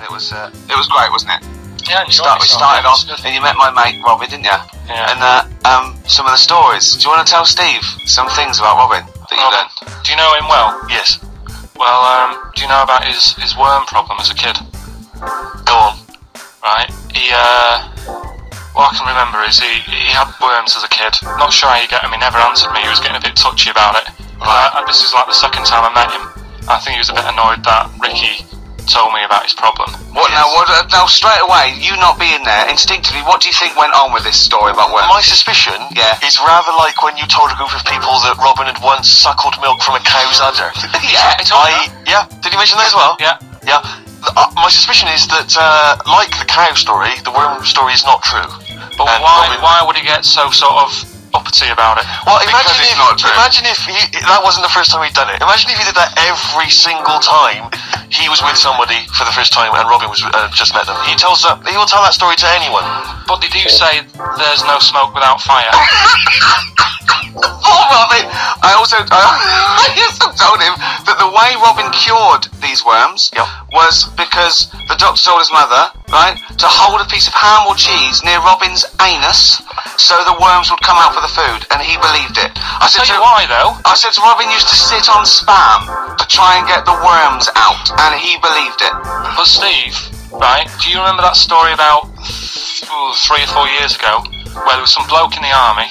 It was great, wasn't it? Yeah, We started off, and you met my mate Robin, didn't you? Yeah. And some of the stories. Do you want to tell Steve some things about Robin that you learned? Do you know him well? Yes. Well, do you know about his worm problem as a kid? Go on. Right. What I can remember is he had worms as a kid. Not sure how you get him. He never answered me. He was getting a bit touchy about it. This is like the second time I met him. I think he was a bit annoyed that Ricky told me about his problem. Now straight away, you not being there, instinctively, what do you think went on with this story about worms? My suspicion is rather like when you told a group of people that Robin had once suckled milk from a cow's udder. Did you mention that as well? Yeah. My suspicion is that, like the cow story, the worm story is not true. But why would he get so sort of uppity about it? Well, Because it's not true. imagine if that wasn't the first time he'd done it. Imagine if he did that every single time he was with somebody for the first time and Robin was just met them. He will tell that story to anyone. But they do say there's no smoke without fire. Oh, Robin! I also told him that the way Robin cured these worms was because the doctor told his mother, right, to hold a piece of ham or cheese near Robin's anus so the worms would come out for the food, and he believed it. I'll tell you why, though. I said to Robin used to sit on spam to try and get the worms out, and he believed it. But Steve, right, do you remember that story about 3 or 4 years ago where there was some bloke in the army?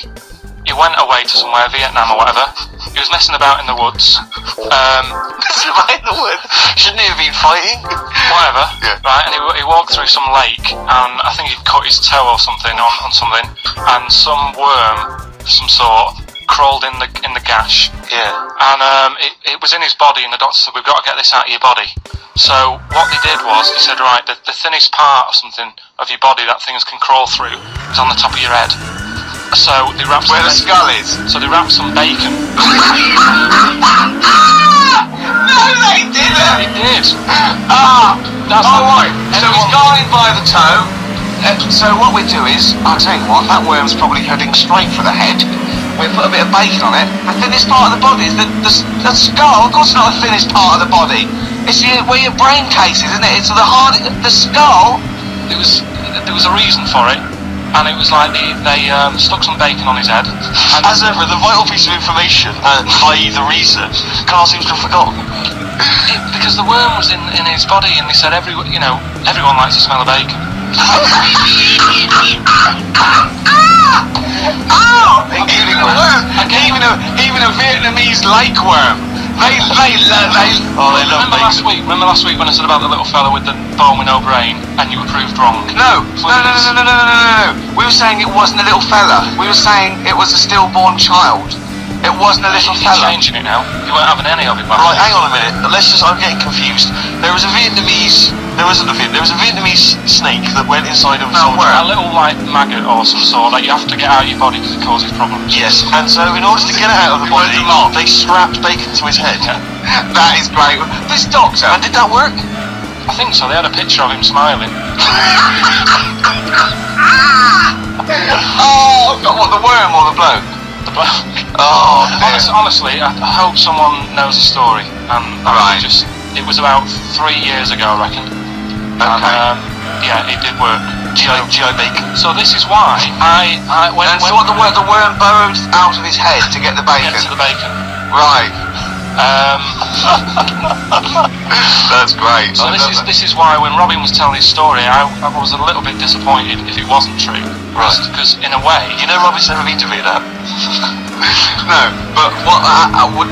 He went away to somewhere, Vietnam or whatever. He was messing about in the woods. Messing about in the woods? Shouldn't he have been fighting? Whatever. Yeah. Right, and he walked through some lake, and I think he'd cut his toe or something on something, and some worm of some sort crawled in the gash. Yeah. And it was in his body, and the doctor said, we've got to get this out of your body. So what they did was, they said, right, the thinnest part of something of your body that things can crawl through is on the top of your head. So they wrapped Where the skull is. So they wrapped some bacon. No, they didn't! They did. Right. So he's going by the toe. So what we do is, I'll tell you what, that worm's probably heading straight for the head. We put a bit of bacon on it. The thinnest part of the body is the skull. Of course it's not the thinnest part of the body. It's where your brain case is, isn't it? It's the skull. There was a reason for it. And it was like they stuck some bacon on his head. And As ever, the vital piece of information, i.e. the reason, Carl seems to have forgotten. Because the worm was in his body, and they said everyone likes the smell of bacon. Including a worm. Even a Vietnamese lake worm. They love Remember bacon. last week when I said about the little fella with the bone with no brain, and you were proved wrong? No. We were saying it wasn't a little fella. We were saying it was a stillborn child. It wasn't a little You're fella. changing it now. You weren't having any of it. Right, hang on a minute. I'm getting confused. There was a Vietnamese snake that went inside of a soldier. A little like maggot or some sort that you have to get out of your body because it causes problems. Yes, and so in order to get it out of the body, they strapped bacon to his head. That is great. This doctor. And did that work? I think so. They had a picture of him smiling. Oh, what, the worm or the bloke? The bloke. Oh, honestly, I hope someone knows the story. Right. It was about 3 years ago, I reckon. Okay. And, it did work. GI bacon. So this is why So what, the worm burrowed out of his head to get the bacon? Get to the bacon. Right. That's great. So this is why when Robin was telling his story, I was a little bit disappointed if it wasn't true. Right. Because in a way, You know Robin's never been to Vietnam. No, but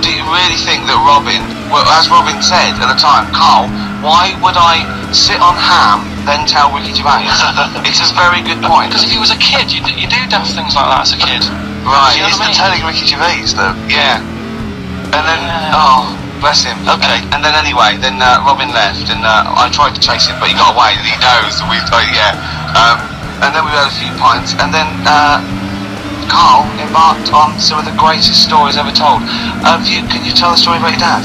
do you really think that Robin, well, as Robin said at the time, Carl, why would I sit on ham then tell Ricky Gervais? It's a very good point. because if he was a kid, you do daft things like that as a kid. Right. He's been telling Ricky Gervais, though. Yeah. And then, bless him. Okay. And then anyway, Robin left, and I tried to chase him, but he got away, and he knows that we've and then we had a few pints, and then Carl embarked on some of the greatest stories ever told. Can you tell the story about your dad?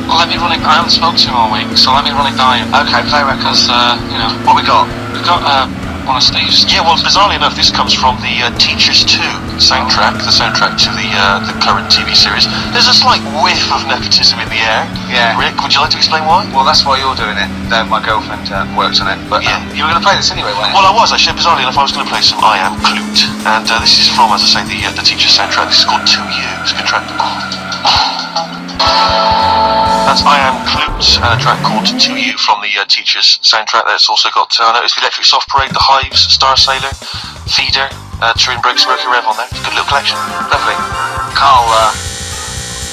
Well, let me run it. I haven't spoken to him all week, so let me run it by him. Okay, play records. Because What we got? we've got one of Steve's. Yeah, well, bizarrely enough, this comes from the Teachers 2 soundtrack, the soundtrack to the current TV series. There's a slight whiff of nepotism in the air. Yeah. Rick, would you like to explain why? Well, that's why you're doing it. Though my girlfriend works on it. But Yeah. you were going to play this anyway, weren't you? Well, I was actually. Bizarrely enough, I was going to play some I Am Clute, and this is from, as I say, the Teachers soundtrack. This is called To You. It's a good track. That's I Am Clute, and a track called To You from the Teachers soundtrack. That's also got, I noticed, the Electric Soft Parade, The Hives, Star Sailor, Feeder, Turin Breaks, Mercury Rev on there. Good little collection. Lovely. Carl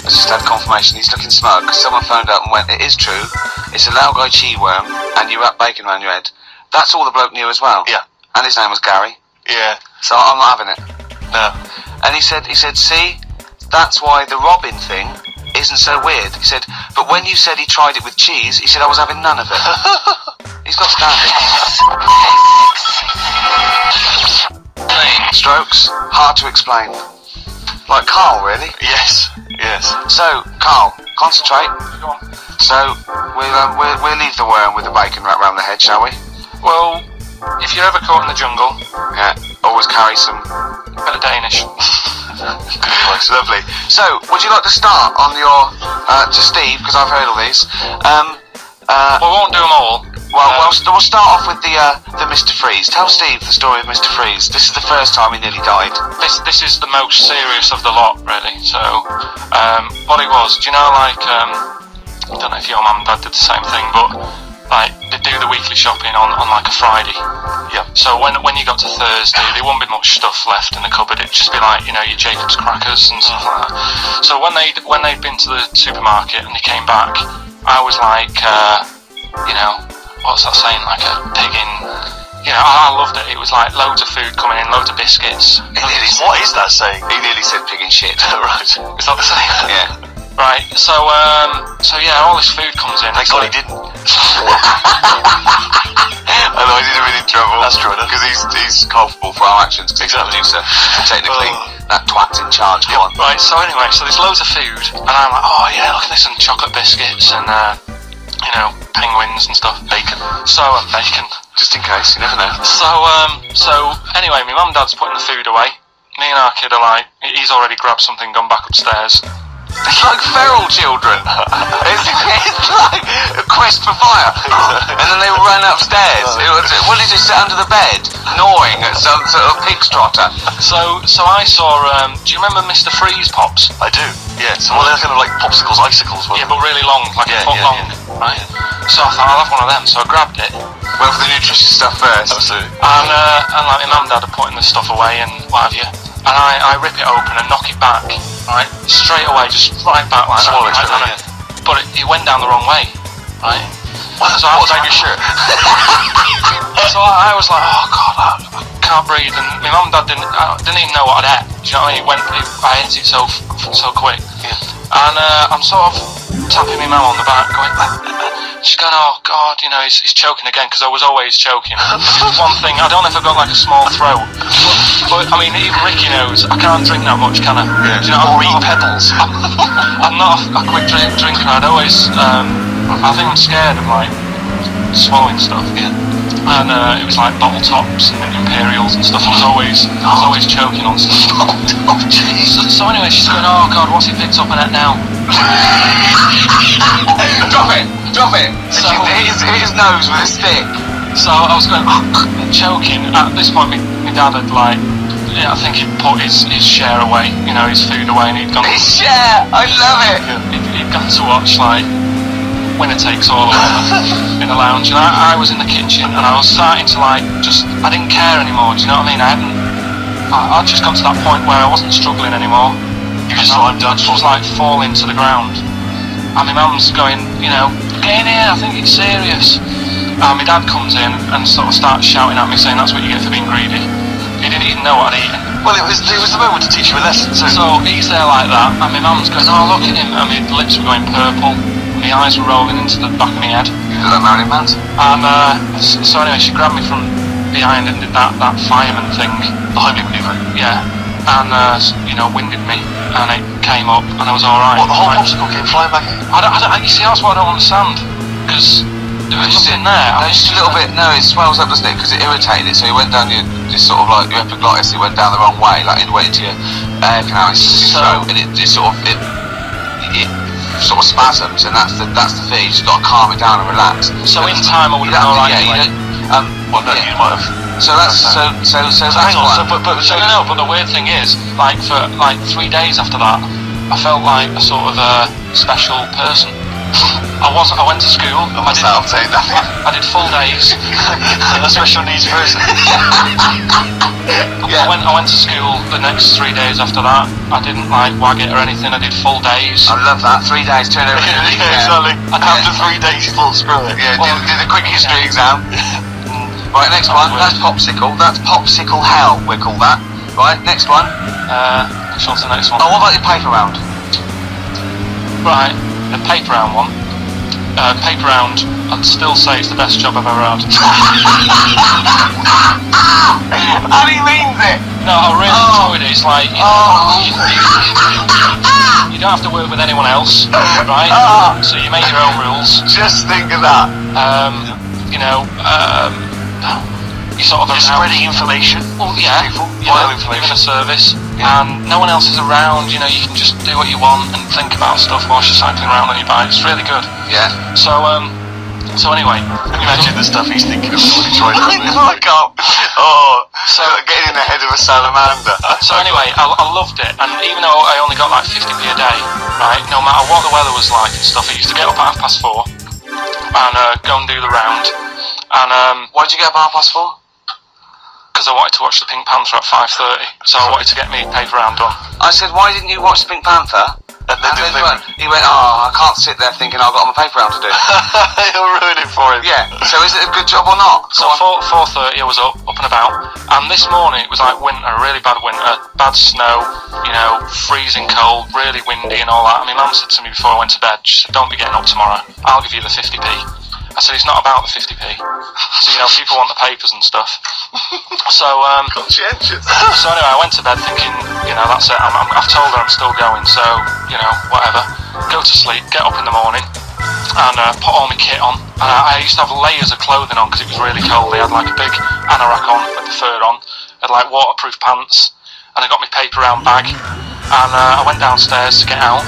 has just had confirmation. He's looking smug because someone phoned up and went, it is true. It's a Laogai chi worm and you wrap bacon around your head. That's all the bloke knew as well. Yeah. And his name was Gary. Yeah. So I'm not having it. No. And he said, see, that's why the Robin thing isn't so weird. He said, but when you said he tried it with cheese, he said I was having none of it. He's got standards. Strokes, hard to explain. Like Carl, really. Yes. Yes. So, Carl, concentrate. So, we'll leave the worm with the bacon wrapped around the head, shall we? Well, if you're ever caught in the jungle, Yeah. Always carry some. bit of Danish. Good advice, lovely. So, would you like to start on your to Steve, because I've heard all these. Well, we won't do them all. We'll start off with the Mr. Freeze. Tell Steve the story of Mr. Freeze. This is the first time he nearly died. This is the most serious of the lot, really. So, what it was, do you know, like, I don't know if your mum and dad did the same thing, but like they do the weekly shopping on like a Friday. Yeah. So when you got to Thursday, there wouldn't be much stuff left in the cupboard. It'd just be like, you know, your Jacob's crackers and stuff like that. So when they'd been to the supermarket and they came back, I was like, you know, what's that saying? Like a pig in. You know, I loved it. It was like loads of food coming in, loads of biscuits. What is that saying? He nearly said pig and shit. Right. Is that the same? Yeah. Right. So yeah, all this food comes in. Thank God he didn't. Otherwise he'd have been in trouble. That's true enough. Because he's culpable for our actions. Because he's the producer. Technically, that twat's in charge. Go on. Right, so anyway, so there's loads of food, and I'm like, oh yeah, look at this, and chocolate biscuits, and, you know, penguins and stuff. Bacon. So, bacon. Just in case, you never know. So anyway, my mum and dad's putting the food away. Me and our kid are like, he's already grabbed something, gone back upstairs. It's like feral children. It's like a quest for fire. And then they ran upstairs. What did he sit under the bed, gnawing at some sort of pig trotter? So I saw, do you remember Mr. Freeze Pops? I do. Yeah. So they're kind of like popsicles, icicles. Yeah, but really long, like a foot long. Yeah. Right? So I thought, I'll have one of them, so I grabbed it. Went for the nutritious stuff first. Absolutely. And like my mum and dad are putting the stuff away and what have you. And I rip it open and knock it back, right? Straight away, just right back like Swallow that. it, Right? But it went down the wrong way, right? So I was on your shirt. So I was like, oh God, I can't breathe. And my mum and dad didn't even know what I'd ate. Do you know what I mean? I ate it so quick. Yeah. And I'm sort of tapping my mum on the back, going, she's going, oh God, you know, he's choking again, because I was always choking. One thing, I don't know if I've got like a small throat, but I mean, even Ricky knows I can't drink that much, can I? Yeah. Do you know, Or eat pebbles. I'm not a quick drinker. I'd always, I think I'm scared of like swallowing stuff. Yeah. And it was like bottle tops and Imperials and stuff. I was always choking on stuff. Oh jeez. So anyway, she's going, oh God, what's he picked up on it now? Drop it. So- Hit his nose with a stick. So I was going, choking. At this point, my dad had like, I think he'd put his share away, you know, his food away, and he'd gone. His share. I love it. He'd gone to watch like Winner Takes All in the lounge, and I was in the kitchen, and I was starting to like I didn't care anymore. Do you know what I mean? I'd just got to that point where I wasn't struggling anymore. You just thought, I'm done. I was like falling to the ground, and my mum's going, you know, get in here, I think it's serious. And my dad comes in and sort of starts shouting at me, saying that's what you get for being greedy. He didn't even know what I'd eaten. Well, it was the moment to teach you a lesson. So he's there like that, and my mum's going, oh look at him, and my lips were going purple, and my eyes were rolling into the back of my head. You look like Marilyn Manson. And so anyway, she grabbed me from behind and did that fireman thing. The Heimlich maneuver. Yeah. And you know, winded me, and it came up, and I was alright. What, the whole popsicle came flying back in? You see, that's what I don't understand, because there was nothing there. No, it's just a little bit. No, it swells up, doesn't it? Because it irritated it. So it went down your, this sort of like your epiglottis. It went down the wrong way, like it went into your air canal, your throat, and it sort of spasms, and that's the thing. You just got to calm it down and relax. So in time, I would have been alright. Yeah, well, no, you might have. So that's so that's hang on. So, but the weird thing is, like for like 3 days after that, I felt like a sort of special person. I went to school. I did full days. A special needs person. I went to school the next 3 days after that. I didn't like wag it or anything. I did full days. I love that. 3 days, turn everything. Exactly. After 3 days, you thought, screw it. Yeah, did a quick history exam. Right, next one. That's popsicle. That's popsicle hell. We call that. Right, next one. What's the next one? Oh, what about your paper round? Right, the paper round one. Paper round, I'd still say it's the best job I've ever had. And he means it. No, I really enjoyed it. It's like you don't have to work with anyone else, right? So you make your own rules. Just think of that. You sort of You're spreading information. Well, yeah, Vital information. Giving a service, and no one else is around. You know, you can just do what you want and think about stuff whilst you're cycling around on your bike. It's really good. Yeah. So anyway, Imagine the stuff he's thinking of when he tries to do it. I can't. Oh, So getting in the head of a salamander. So anyway, I loved it, and even though I only got like 50p a day, right, no matter what the weather was like and stuff, I used to get up at 4:30 and go and do the round. And why did you get up at 4:30? because I wanted to watch the Pink Panther at 5:30, so I wanted to get me paper round done. I said, why didn't you watch the Pink Panther? And then he went, I can't sit there thinking I've got my paper round to do. You'll ruin it for him. Yeah, so is it a good job or not? So 4:30 I was up and about, and this morning it was like winter, really bad winter, bad snow, you know, freezing cold, really windy and all that. And my mum said to me before I went to bed, she said, don't be getting up tomorrow, I'll give you the 50p. I said, it's not about the 50p. So, you know, people want the papers and stuff. So, Conscientious. so anyway, I went to bed thinking, you know, that's it. I've told her I'm still going, so, you know, whatever. Go to sleep, get up in the morning, and put all my kit on. And I used to have layers of clothing on because it was really cold. I had like a big anorak on with the fur on. I had like waterproof pants, and I got my paper round bag. And I went downstairs to get out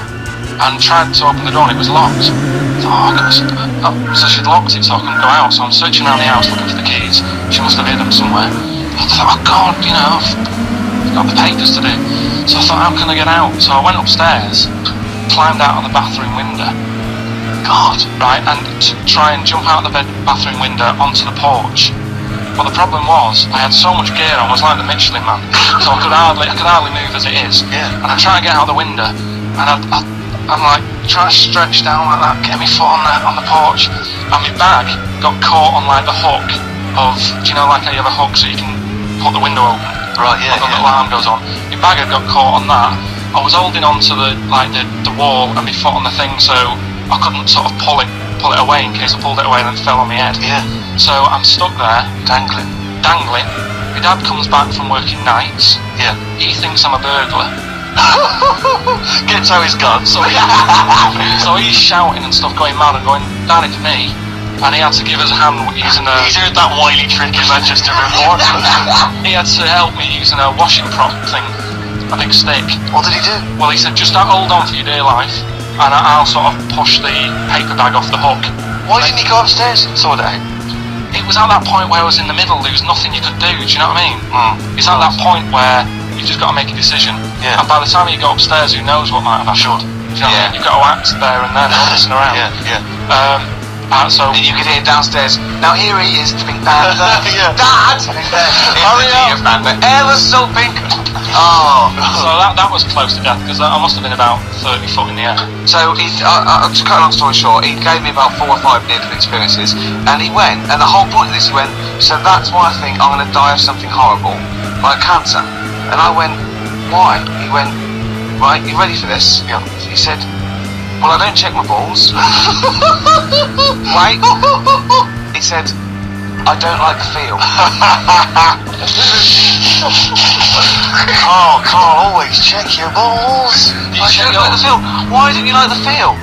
and tried to open the door, and it was locked. So she'd locked it so I couldn't go out. So I'm searching around the house looking for the keys. She must have hid them somewhere. I thought, oh God, you know, I've got the papers to do. So I thought, how can I get out? So I went upstairs, climbed out of the bathroom window. God, right, and to try and jump out of the bathroom window onto the porch. But the problem was, I had so much gear on, I was like the Michelin Man, so I could hardly move as it is. Yeah. And I try and get out the window, and I'm like trying to stretch down like that, get my foot on the porch, and my bag got caught on like the hook of, do you know, like how you have a hook so you can put the window open? Right, yeah. The little arm goes on. My bag had got caught on that. I was holding on to the wall and my foot on the thing, so I couldn't sort of pull it away in case I pulled it away and it fell on my head. Yeah. So I'm stuck there, Dangling. My dad comes back from working nights. Yeah. He thinks I'm a burglar. Gets out his gun. So he's shouting and stuff, going mad and going, Dad, it's me. And he had to give us a hand using a... He's heard that wily trick in Manchester before. He had to help me using a washing prop thing, a big stick. What did he do? Well, he said, just hold on for your dear life, and I'll sort of push the paper bag off the hook. Why didn't he go upstairs and sort it out? It was at that point where I was in the middle, there was nothing you could do, do you know what I mean? It's at that point where you've just got to make a decision. Yeah. And by the time you go upstairs, who knows what might have happened. Do you know what I mean? You've got to act there and then, not messing around. Yeah. So you could hear downstairs, now here he is, the Pink Panther. Yeah. Dad! Hurry up! Ever so pink. so that was close to death, because I must have been about 30 foot in the air. So, to cut a long story short, he gave me about 4 or 5 near-death experiences, and he went, and the whole point of this, he went, so that's why I think I'm going to die of something horrible, like cancer. And I went, why? He went, right, you ready for this? Yeah. He said, well, I don't check my balls. Wait. He said, I don't like the feel. Carl, always check your balls. I don't like the feel. Why don't you like the feel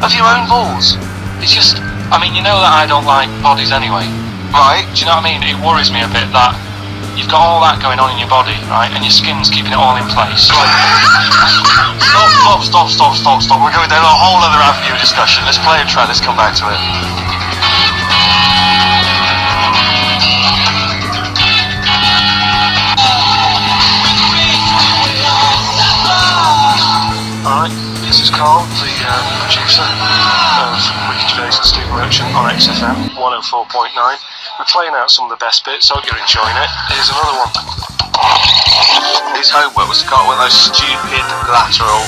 of your own balls? It's just, I mean, you know that I don't like bodies anyway. Right. Do you know what I mean? It worries me a bit that you've got all that going on in your body, right, and your skin's keeping it all in place. Stop. We're going down a whole other avenue of discussion. Let's play a track, let's come back to it. Alright, this is Carl, the producer of Wicked Days and Steve Merchant on XFM 104.9. We're playing out some of the best bits, hope you're enjoying it. Here's another one. His homework was to got one of those stupid lateral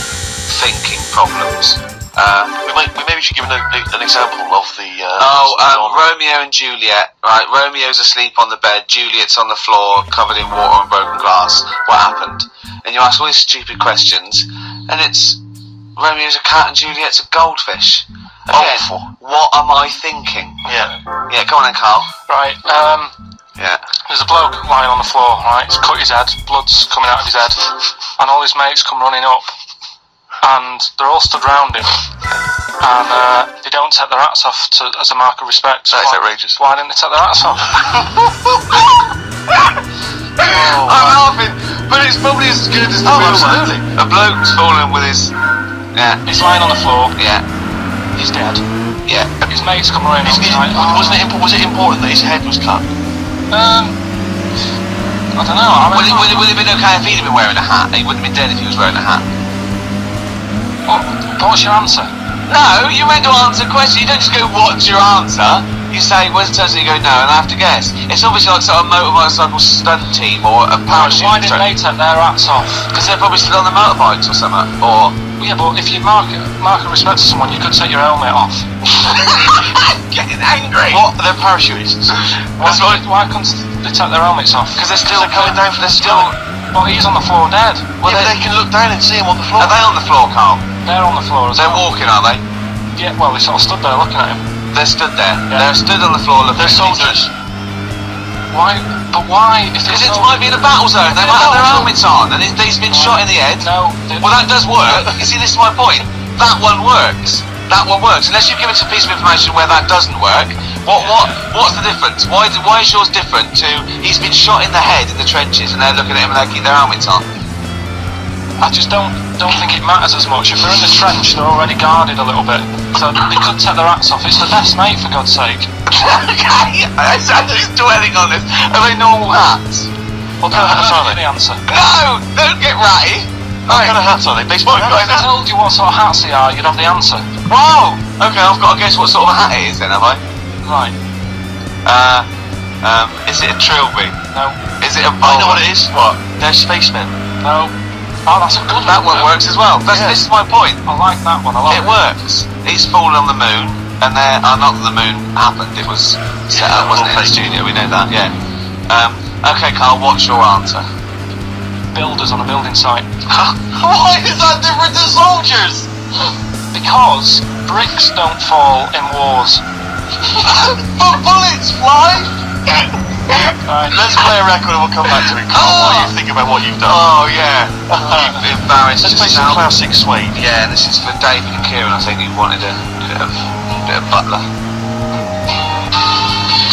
thinking problems. We maybe should give an example of the... Romeo and Juliet. Right, Romeo's asleep on the bed, Juliet's on the floor, covered in water and broken glass. What happened? And you ask all these stupid questions, and it's Romeo's a cat and Juliet's a goldfish. Again, Awful. what am I thinking? Yeah. Yeah, go on then, Carl. Right, Yeah. there's a bloke lying on the floor, right, he's cut his head, blood's coming out of his head, and all his mates come running up, and they're all stood round him, and they don't take their hats off as a mark of respect. That is outrageous. Why didn't they take their hats off? I'm laughing, but it's probably as good as the real absolutely. one. A bloke's fallen with his... Yeah. He's lying on the floor, Yeah. he's dead. Yeah. His mates come running up, he's like, Was it important that his head was cut? I don't know. I Would mean, it have been okay if he'd have been wearing a hat? He wouldn't have been dead if he was wearing a hat. what's your answer? No, you meant to answer a question. You don't just go, what's your answer? You say, where's the turn? You go, no, and I have to guess. It's obviously like sort of motorcycle stunt team or a parachute. Why didn't they take their hats off? Because they're probably still on the motorbikes or something. Or... Yeah, but if you mark a respect to someone, you could take your helmet off. I'm getting angry. What? They're parachutists. Why couldn't they take their helmets off? Because they're still coming down for they're this still... Well, he's on the floor dead. Well, But they can look down and see him on the floor. Are they on the floor, Carl? They're on the floor as They're well. walking, are they? Yeah, well, they sort of stood there looking at him. They're stood there. Yeah. They're stood on the floor looking They're at soldiers. Why? But why? If Because it might be in a battle zone. They might have their helmets on, and he's been shot in the head. No. Well, that does work. You see, this is my point. That one works. That one works. Unless you give us a piece of information where that doesn't work. What's the difference? Why is yours different to he's been shot in the head in the trenches and they're looking at him and they keep their helmets on? I just don't think it matters as much. If they're in the trench, they're already guarded a little bit, so they could take their hats off. It's the best mate, for God's sake. Okay, I'm just dwelling on this. Are they normal hats? What kind of hats are they? The answer. No, don't get ratty. What kind of hats are they? Baseball If hats? I told you what sort of hats they are, you'd have the answer. Wow. Okay, I've got to guess what sort of hat it is then, have I? Right. Is it a trilby? No. Is it a I know what it is. What? They're spacemen. No. Oh, that's a good That one works as well. Yeah. This is my point. I like that one a lot. It works. He's fallen on the moon, and not that the moon happened. It was set up, wasn't it, in the studio? We know that. Yeah. Okay, Carl. What's your answer? Builders on a building site. Why is that different to soldiers? Because bricks don't fall in wars. But bullets fly. Right. Let's play a record and we'll come back to it, Carl, while you think about what you've done. Oh yeah. You've embarrassed Let's play some yourself. classic Suede. Yeah, this is for David and Kieran. I think you wanted a bit of Butler.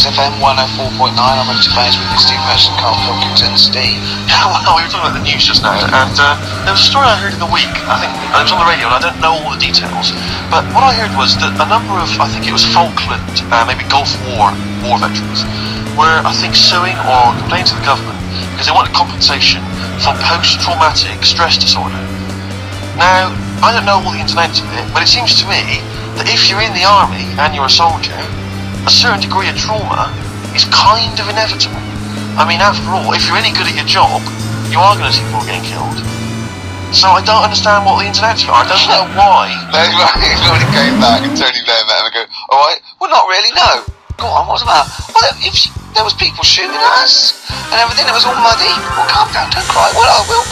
XFM 104.9. I'm Richard Baines with Steve Merchant, Carl Pilkington, Steve. Yeah, well, we were talking about the news just now, and there was a story I heard in the week, I think, and it was on the radio, and I don't know all the details, but what I heard was that a number of, I think it was Falkland, maybe Gulf War veterans, were, I think, suing or complaining to the government because they wanted compensation for post-traumatic stress disorder. Now, I don't know all the ins and outs of it, but it seems to me that if you're in the army and you're a soldier, a certain degree of trauma is kind of inevitable. I mean, after all, if you're any good at your job, you are going to see people getting killed. So I don't understand what the ins and outs are. I don't know why. Everybody came back and Tony Blair met him and go, alright, well not really, no. Go on, what's the matter? Well, there was people shooting at us and everything, it was all muddy. Well, calm down, don't cry. Well, I will.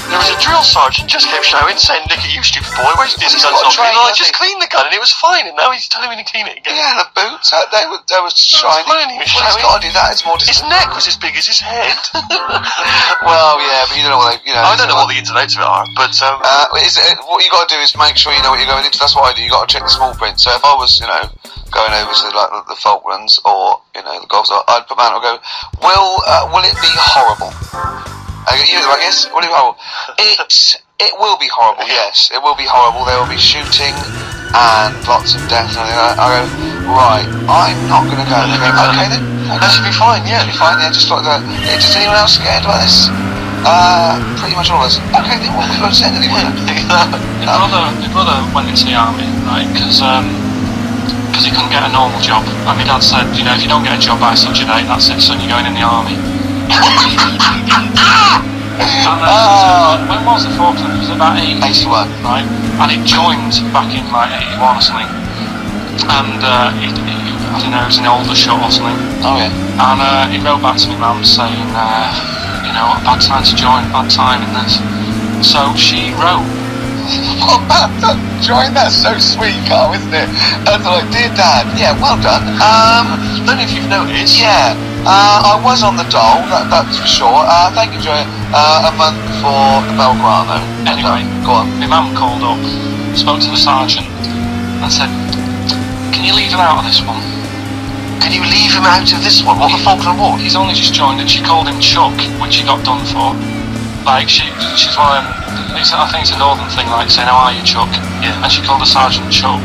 there was a drill sergeant just kept shouting, saying, "Look at you, stupid boy, where's this gun?" I just cleaned the gun and it was fine, and now he's telling me to clean it again. Yeah, the boots, they were shiny. He's got to do that. It's more. His neck was as big as his head. Well, yeah, but you don't know what they, I don't know what the ins and outs of it are, but what you got to do is make sure you know what you're going into. That's what I do. You got to check the small print. So if I was, going over to like the Falklands or the Gulf, I'd put that and go, will it be horrible? I guess, will it be horrible? It will be horrible, yes. It will be horrible. There will be shooting and lots of death and everything. I go, right, I'm not going to go. They go, okay then. That should be fine, yeah. Should be fine, yeah. Just like that. Is anyone else scared like this? Pretty much all of us. Okay, then we'll go to anyway. My brother went into the army, right, because he couldn't get a normal job. And my dad said, if you don't get a job by such a date, that's it, son, you're going in the army. When was the Falklands? Was it about 81, right? And it joined back in like 81 or something. And I don't know, it was an older shot or something. Oh yeah. And he wrote back to my mum saying, a bad time to join, bad time in this. So she wrote. Join, that's so sweet, Carl, isn't it? And they're like, dear Dad, yeah, well done. I don't know if you've noticed. Yeah, I was on the dole, that's for sure. Thank you, Joy. A month before the Belgrano. Anyway, go on. My mum called up, spoke to the sergeant, and said, "Can you leave him out of this one?" Can you leave him out of this one? What, the Falkland War? He's only just joined, and she called him Chuck, which he got done for. Like, she's one of them, I think it's a northern thing, like saying, "How are you, Chuck?" Yeah. And she called the sergeant Chuck,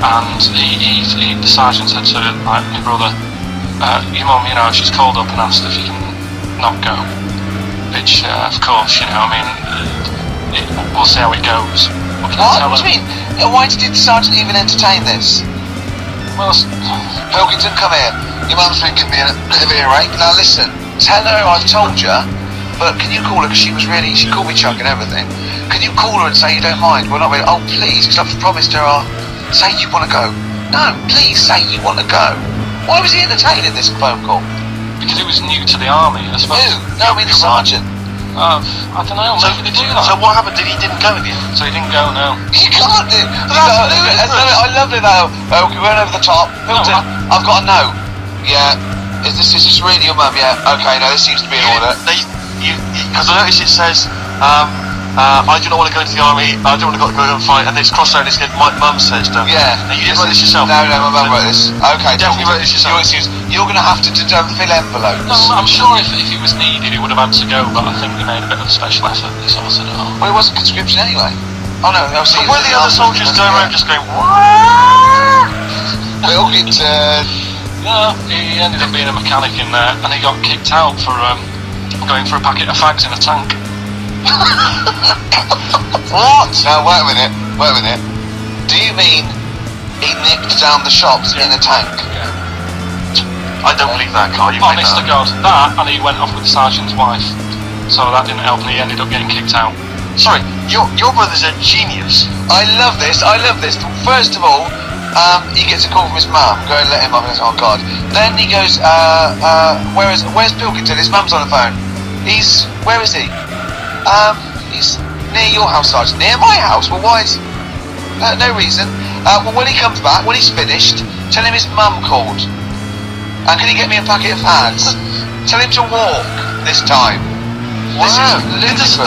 and the sergeant said to my brother, "Your mum, she's called up and asked if you can not go." Which, of course, we'll see how it goes. What do you mean? Why did the sergeant even entertain this? Well, Pilkington, come here. Your mum's been coming in a earache. Now listen, tell her I've told you. But can you call her, because she called me Chuck and everything. Can you call her and say you don't mind? We're not really, oh please, because I've promised her say you want to go. No, please say you want to go. Why was he entertaining this phone call? Because he was new to the army, I suppose. Who? No, I mean the sergeant. I don't know, maybe they do that. So what happened? He didn't go with you? So he didn't go, no. You can't do I love it though. We went over the top. Hilton, I've got a no. Yeah. Is this really your mum? Yeah. Okay, no, this seems to be in order. Because I noticed it says, I do not want to go into the army, I don't want to go and fight, and it's crossed out and it's good, my mum says, don't. Yeah. And you didn't write this yourself? No, my mum wrote this. Okay, definitely wrote this yourself. You're going to have to fill envelopes. No, I'm sure if he was needed, he would have had to go, but I think he made a bit of a special effort. He sorted it out. Well, it wasn't conscription anyway. Oh no, I'll see. Were the other soldiers going around just going, what? Pilkington. No, he ended up being a mechanic in there, and he got kicked out for going for a packet of fags in a tank. What? No, wait a minute. Do you mean he nicked down the shops in a tank? Yeah. I don't believe that, Carl. Honest to God, that, and he went off with the sergeant's wife. So that didn't help, and he ended up getting kicked out. Sorry, your brother's a genius. I love this. First of all, he gets a call from his mum. Go and let him up. And goes, oh God. Then he goes, where's Pilkington? His mum's on the phone. Where is he? He's near your house, Sergeant. Near my house? Well, why is... no reason. Well, when he comes back, when he's finished, tell him his mum called. And can he get me a packet of fags? Tell him to walk this time. Wow.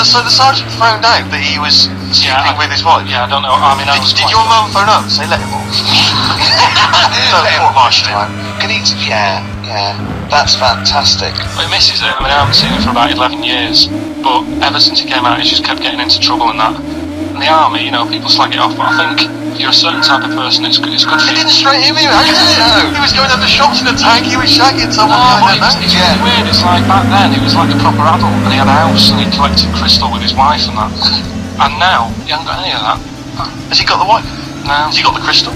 So the sergeant found out that he was sleeping with his wife? Yeah, I don't know. I mean, did your mum phone up and say, let him off? Can he... Yeah. That's fantastic. Well, he misses it. I mean, I haven't seen him for about 11 years. But ever since he came out, he's just kept getting into trouble and that. In the army, people slag it off, but I think if you're a certain type of person, it's good for you. He didn't straight him out. He was going down the shops in a tank, he was shagging someone. It's really weird. It's like back then, he was like a proper adult, and he had a house, and he collected crystal with his wife and that. And now, he hasn't got any of that. Has he got the wife? No. Has he got the crystal?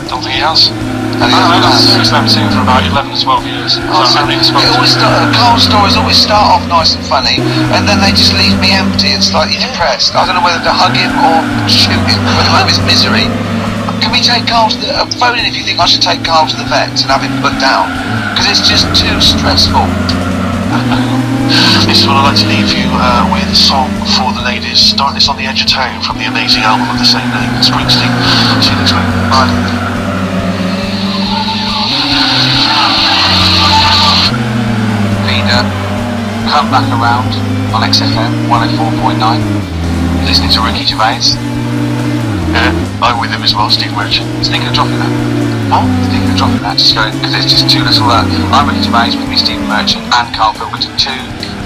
Don't think he has. I haven't seen him for about 11 or 12 years. Carl's stories always start off nice and funny, and then they just leave me empty and slightly depressed. I don't know whether to hug him or shoot him for the moment of his misery. Can we take Carl to the... phone in if you think I should take Carl to the vets and have him put down, because it's just too stressful. This is what I'd like to leave you with, a song for the ladies. Start This on the Edge of Town from the amazing album of the same name, Springsteen. See you next week. Bye. Feeder, come back around on XFM 104.9, listening to Ricky Gervais. Yeah, I'm with him as well, Steve Merchant. Thinking of dropping that. What? Thinking of dropping that, just going, because it's just too little. I'm Ricky Gervais with me, Stephen Merchant, and Carl Pilkington too.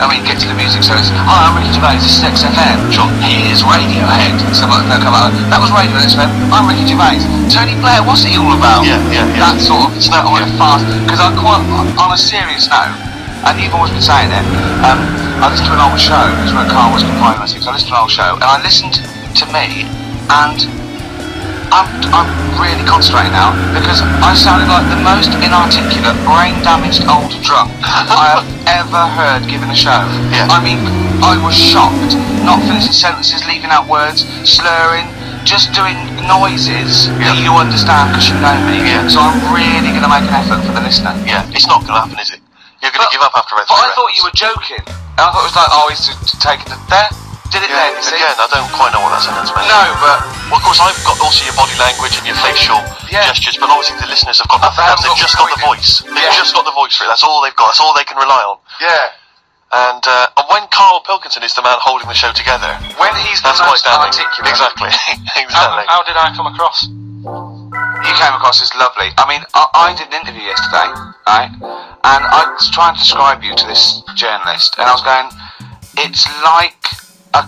I mean, get to the music, so it's, hi, I'm Ricky Gervais, this is XFM. Sure. Here's Radiohead. So they'll come out, that was Radiohead XFM, I'm Ricky Gervais. Tony Blair, what's he all about? Yeah. That sort of, it's not on a fast, because I'm quite, on a serious note, and you've always been saying it, I listened to an old show, because when Carl was confined, I listened to an old show, and I listened to me, and I'm really concentrating now because I sounded like the most inarticulate, brain-damaged old drunk I have ever heard given a show. Yeah. I mean, I was shocked. Not finishing sentences, leaving out words, slurring, just doing noises that you understand because you know me. Yeah. So I'm really going to make an effort for the listener. Yeah, it's not going to happen, is it? You're going to give up after about 3 But I thought you were joking. And I thought it was like, he's to take it there. Did it then, you see? Again, I don't quite know what that sentence meant. No, but... Well, of course, I've got also your body language and your facial gestures, but obviously the listeners have got nothing else. They've just got the voice. They've just got the voice for it. That's all they've got. That's all they can rely on. Yeah. And when Carl Pilkington is the man holding the show together, When he's the that's quite most damning. articulate. Exactly. Exactly. How did I come across? You came across as lovely. I mean, I did an interview yesterday, right? And I was trying to describe you to this journalist, and I was going, it's like a